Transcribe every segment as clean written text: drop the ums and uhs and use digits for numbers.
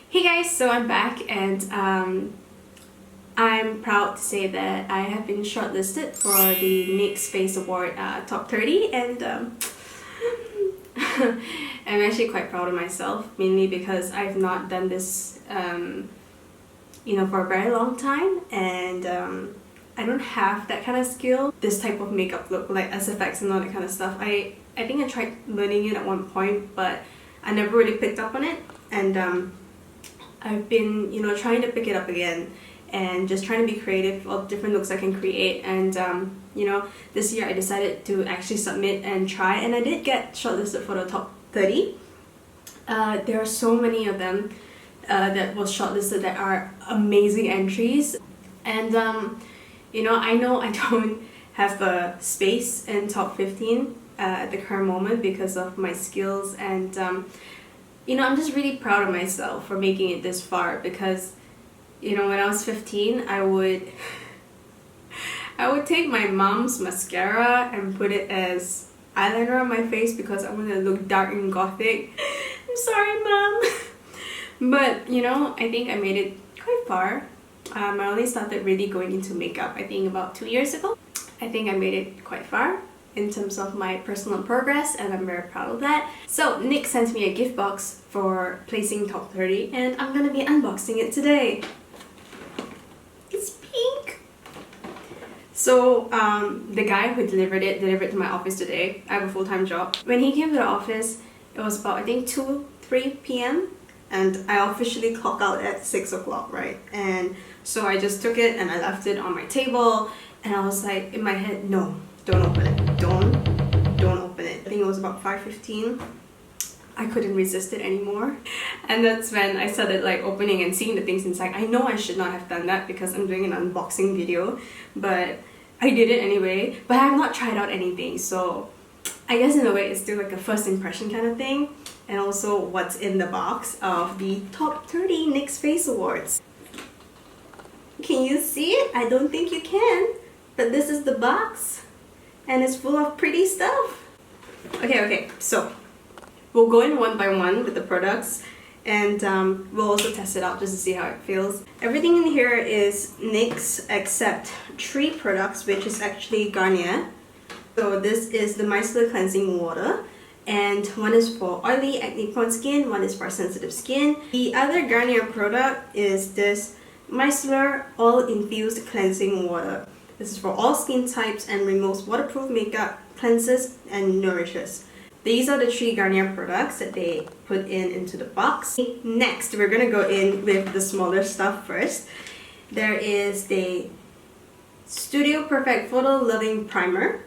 Hey guys, so I'm back and I'm proud to say that I have been shortlisted for the NYX Face Award Top 30 and I'm actually quite proud of myself, mainly because I've not done this for a very long time, and I don't have that kind of skill, this type of makeup look, like SFX and all that kind of stuff. I think I tried learning it at one point, but I never really picked up on it, and I've been trying to pick it up again and just trying to be creative of different looks I can create. And this year I decided to actually submit and try, and I did get shortlisted for the top 30. There are so many of them that was shortlisted that are amazing entries, and I know I don't have a space in top 15 at the current moment because of my skills, and I'm just really proud of myself for making it this far, because when I was 15 I would take my mom's mascara and put it as eyeliner on my face because I wanted to look dark and gothic. I'm sorry, Mom. But I think I made it quite far. I only started really going into makeup I think about 2 years ago. I think I made it quite far in terms of my personal progress, and I'm very proud of that. So NYX sent me a gift box for placing top 30, and I'm gonna be unboxing it today. It's pink! So the guy who delivered to my office today. I have a full-time job. When he came to the office, it was about I think 2-3 p.m. and I officially clock out at 6 o'clock, right? And so I just took it and I left it on my table, and I was like in my head, no, don't open it. Don't open it. I think it was about 5:15. I couldn't resist it anymore. And that's when I started like opening and seeing the things inside. I know I should not have done that because I'm doing an unboxing video, but I did it anyway. But I have not tried out anything, so I guess in a way it's still like a first impression kind of thing. And also what's in the box of the top 30 NYX Face Awards. Can you see it? I don't think you can, but this is the box. And it's full of pretty stuff. Okay, so we'll go in one by one with the products, and we'll also test it out just to see how it feels. Everything in here is NYX except 3 products, which is actually Garnier. So this is the Micellar Cleansing Water, and one is for oily acne-prone skin, one is for sensitive skin. The other Garnier product is this Micellar Oil-Infused Cleansing Water. This is for all skin types and removes waterproof makeup, cleanses, and nourishes. These are the 3 Garnier products that they put into the box. Next, we're gonna go in with the smaller stuff first. There is the Studio Perfect Photo Loving Primer.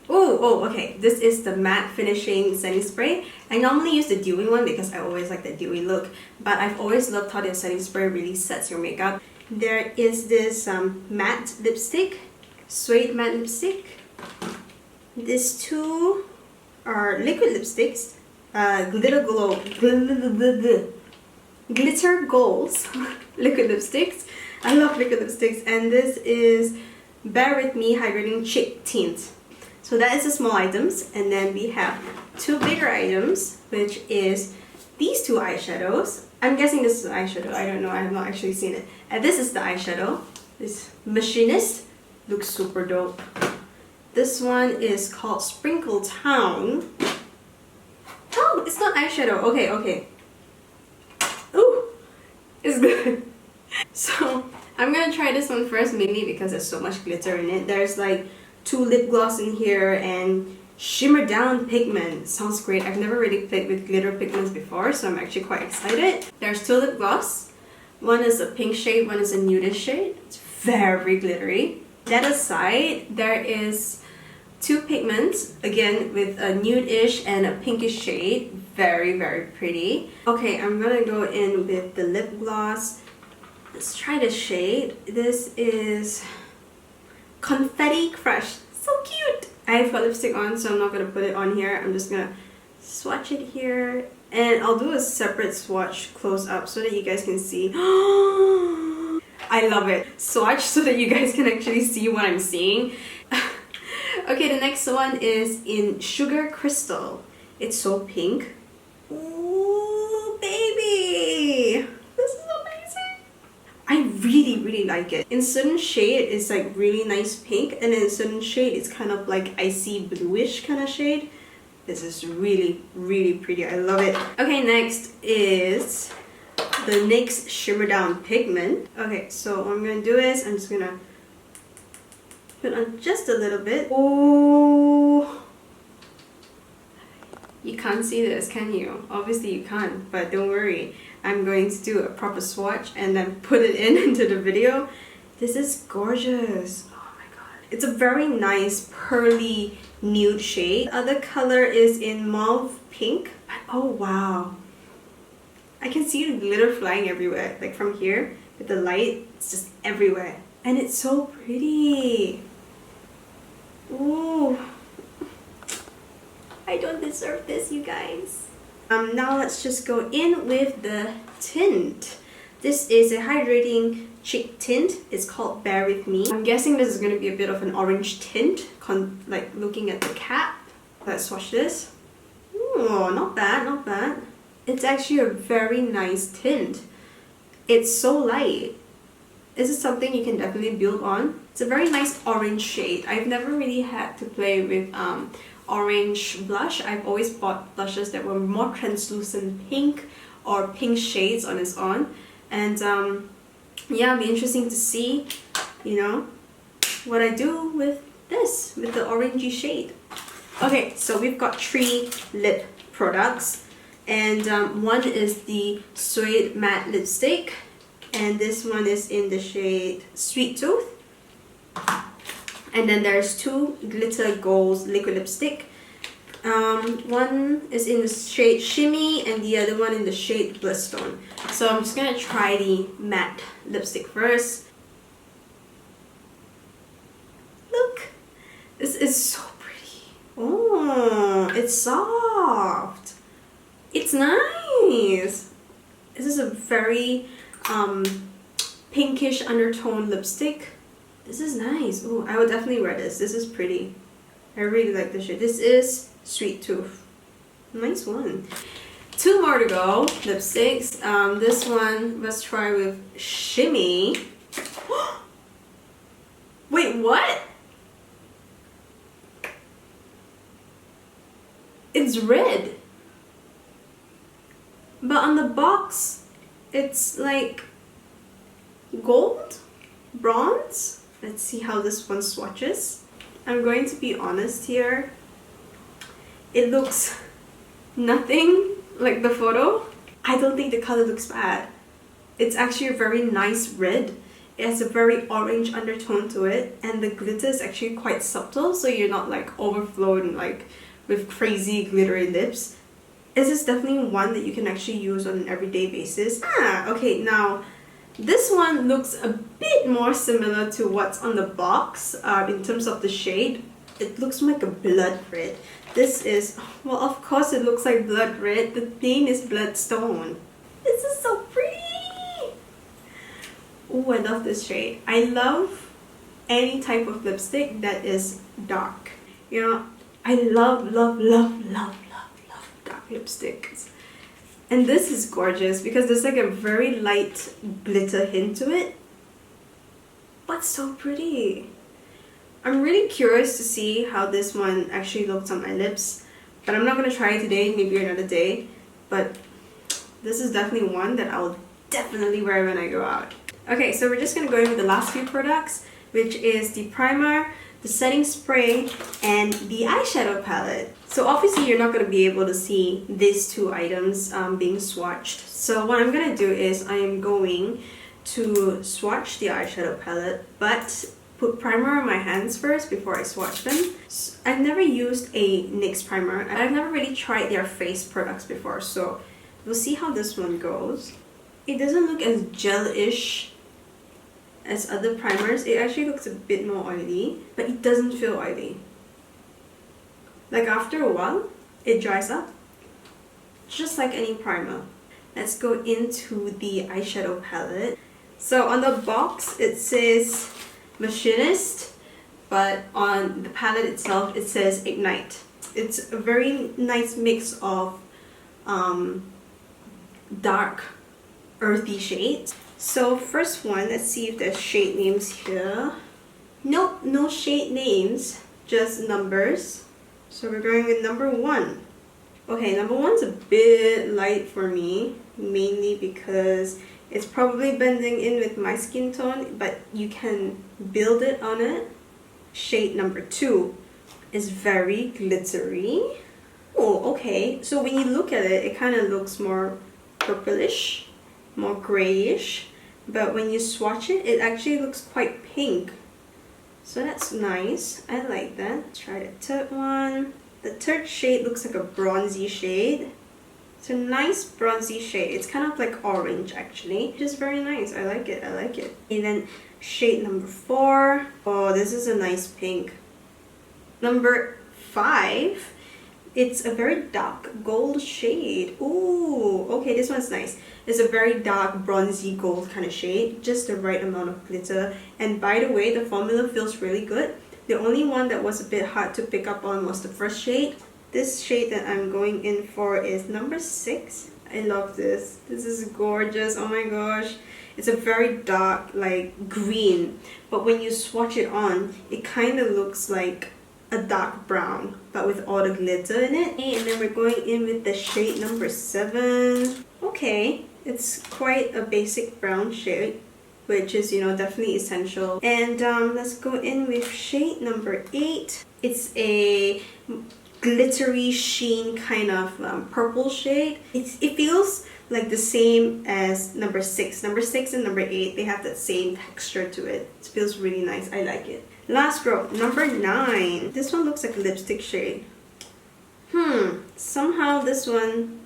Oh, okay. This is the matte finishing setting spray. I normally use the dewy one because I always like the dewy look, but I've always loved how the setting spray really sets your makeup. There is this matte lipstick, suede matte lipstick. These 2 are liquid lipsticks, glitter goals liquid lipsticks. I love liquid lipsticks. And this is Bear With Me Hydrating Cheek Tint. So that is the small items, and then we have 2 bigger items, which is these 2 eyeshadows. I'm guessing this is an eyeshadow, I don't know, I have not actually seen it. And this is the eyeshadow. This Machinist looks super dope. This one is called Sprinkle Town. Oh, it's not eyeshadow. Okay. Ooh, it's good. So I'm gonna try this one first, mainly because there's so much glitter in it. There's like 2 lip gloss in here and Shimmer Down pigment. Sounds great. I've never really played with glitter pigments before, so I'm actually quite excited. There's 2 lip gloss. One is a pink shade, one is a nudish shade. It's very glittery. That aside, there is 2 pigments, again with a nude-ish and a pinkish shade. Very pretty. Okay, I'm gonna go in with the lip gloss. Let's try the shade. This is Confetti Crush. So cute! I've got lipstick on, so I'm not going to put it on here. I'm just going to swatch it here. And I'll do a separate swatch close up so that you guys can see. I love it. Swatch so that you guys can actually see what I'm seeing. Okay, the next one is in Sugar Crystal. It's so pink. Ooh, baby! like it. In certain shade, it's like really nice pink, and in certain shade, it's kind of like icy bluish kind of shade. This is really, really pretty. I love it. Okay, next is the NYX Shimmer Down Pigment. Okay, so what I'm gonna do is I'm just gonna put on just a little bit. Oh, you can't see this, can you? Obviously you can't, but don't worry. I'm going to do a proper swatch and then put it in into the video. This is gorgeous. Oh my god. It's a very nice pearly nude shade. The other color is in mauve pink. But oh wow. I can see the glitter flying everywhere. Like from here with the light, it's just everywhere. And it's so pretty. Ooh. I don't deserve this, you guys. Now let's just go in with the tint. This is a hydrating cheek tint. It's called Bear With Me. I'm guessing this is going to be a bit of an orange tint, like looking at the cap. Let's swatch this. Oh, not bad, not bad. It's actually a very nice tint. It's so light. This is something you can definitely build on. It's a very nice orange shade. I've never really had to play with orange blush. I've always bought blushes that were more translucent pink or pink shades on its own. And yeah, it'll be interesting to see, you know, what I do with this, with the orangey shade. Okay, so we've got 3 lip products. And one is the Suede Matte Lipstick. And this one is in the shade Sweet Tooth. And then there's 2 Glitter Gold liquid lipstick. One is in the shade Shimmy and the other one in the shade Bloodstone. So I'm just gonna try the matte lipstick first. Look! This is so pretty. Oh, it's soft. It's nice. This is a very pinkish undertone lipstick. This is nice. Oh, I would definitely wear this. This is pretty. I really like this shade. This is Sweet Tooth. Nice one. 2 more to go. Lipsticks. This one, let's try with Shimmy. Wait, what? It's red. But on the box, it's like gold? Bronze? Let's see how this one swatches. I'm going to be honest here. It looks nothing like the photo. I don't think the color looks bad. It's actually a very nice red. It has a very orange undertone to it, and the glitter is actually quite subtle, so you're not like overflowed like with crazy glittery lips. This is definitely one that you can actually use on an everyday basis. Okay, now this one looks a bit more similar to what's on the box in terms of the shade. It looks like a blood red. This is, well, of course it looks like blood red. The name is Bloodstone. This is so pretty! Oh, I love this shade. I love any type of lipstick that is dark. You know, I love, love, love, love, love, love dark lipsticks. And this is gorgeous because there's like a very light glitter hint to it. But so pretty. I'm really curious to see how this one actually looks on my lips. But I'm not going to try it today, maybe another day. But this is definitely one that I'll definitely wear when I go out. Okay, so we're just going to go in with the last few products, which is the primer, the setting spray, and the eyeshadow palette. So obviously you're not going to be able to see these 2 items being swatched. So what I'm going to do is I am going to swatch the eyeshadow palette, but put primer on my hands first before I swatch them. I've never used a NYX primer, and I've never really tried their face products before, so we'll see how this one goes. It doesn't look as gel-ish as other primers. It actually looks a bit more oily, but it doesn't feel oily. Like after a while, it dries up, just like any primer. Let's go into the eyeshadow palette. So on the box, it says Machinist, but on the palette itself, it says Ignite. It's a very nice mix of dark, earthy shades. So first one, let's see if there's shade names here. Nope, no shade names, just numbers. So we're going with number 1. Okay, number 1's a bit light for me, mainly because it's probably blending in with my skin tone, but you can build it on it. Shade number 2 is very glittery. Oh, okay, so when you look at it, it kind of looks more purplish, more grayish, but when you swatch it, it actually looks quite pink. So that's nice. I like that. Let's try the third one. The third shade looks like a bronzy shade. It's a nice bronzy shade. It's kind of like orange actually. Just very nice. I like it. I like it. And then shade number 4. Oh, this is a nice pink. Number 5. It's a very dark gold shade. Ooh, okay, this one's nice. It's a very dark bronzy gold kind of shade. Just the right amount of glitter. And by the way, the formula feels really good. The only one that was a bit hard to pick up on was the first shade. This shade that I'm going in for is number 6. I love this. This is gorgeous. Oh my gosh. It's a very dark, like, green. But when you swatch it on, it kind of looks like a dark brown, but with all the glitter in it. And then we're going in with the shade number 7. Okay, it's quite a basic brown shade, which is, you know, definitely essential. And let's go in with shade number 8. It's a glittery sheen kind of purple shade. It feels like the same as number 6. Number 6 and number 8, they have that same texture to it. It feels really nice. I like it. Last row, number 9. This one looks like a lipstick shade. Somehow this one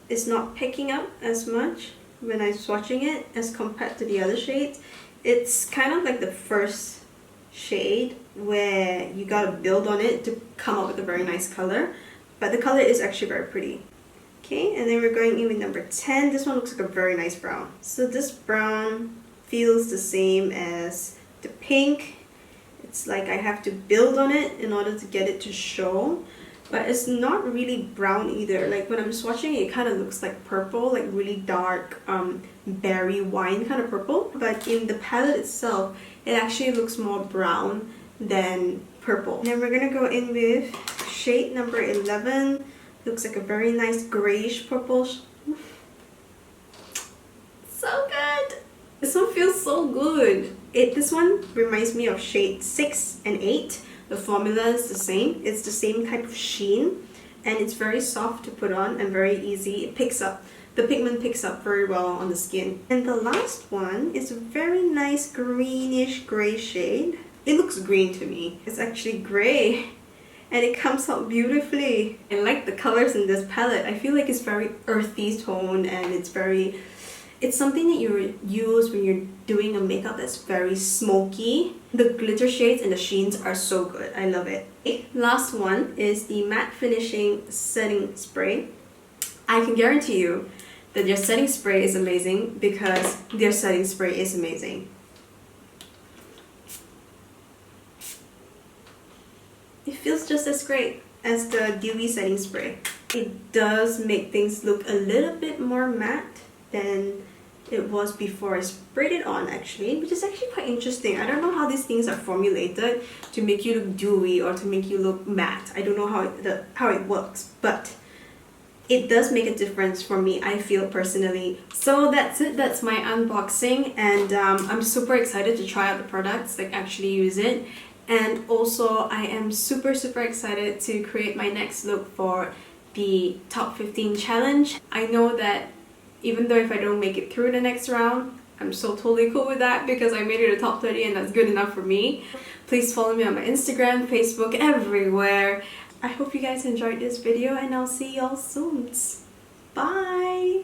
is not picking up as much when I'm swatching it as compared to the other shades. It's kind of like the first shade where you gotta build on it to come up with a very nice color, but the color is actually very pretty. Okay, and then we're going in with number 10. This one looks like a very nice brown. So this brown feels the same as the pink. It's like I have to build on it in order to get it to show, but it's not really brown either. Like when I'm swatching it, it kind of looks like purple, like really dark berry wine kind of purple, but in the palette itself it actually looks more brown than purple. And then we're gonna go in with shade number 11. Looks like a very nice grayish purple. So good! This one feels so good. This one reminds me of shade 6 and 8. The formula is the same. It's the same type of sheen, and it's very soft to put on and very easy. It picks up. The pigment picks up very well on the skin. And the last one is a very nice greenish gray shade. It looks green to me. It's actually gray, and it comes out beautifully. I like the colors in this palette. I feel like it's very earthy tone, and it's something that you use when you're doing a makeup that's very smoky. The glitter shades and the sheens are so good. I love it. Okay, last one is the matte finishing setting spray. I can guarantee you that their setting spray is amazing because their setting spray is amazing. It feels just as great as the dewy setting spray. It does make things look a little bit more matte than it was before I sprayed it on actually, which is actually quite interesting. I don't know how these things are formulated to make you look dewy or to make you look matte. I don't know how it works, but it does make a difference for me, I feel personally. So that's it. That's my unboxing, and I'm super excited to try out the products, like actually use it. And also I am super excited to create my next look for the top 15 challenge. I know that even though if I don't make it through the next round, I'm so totally cool with that because I made it a top 30 and that's good enough for me. Please follow me on my Instagram, Facebook, everywhere. I hope you guys enjoyed this video and I'll see y'all soon. Bye!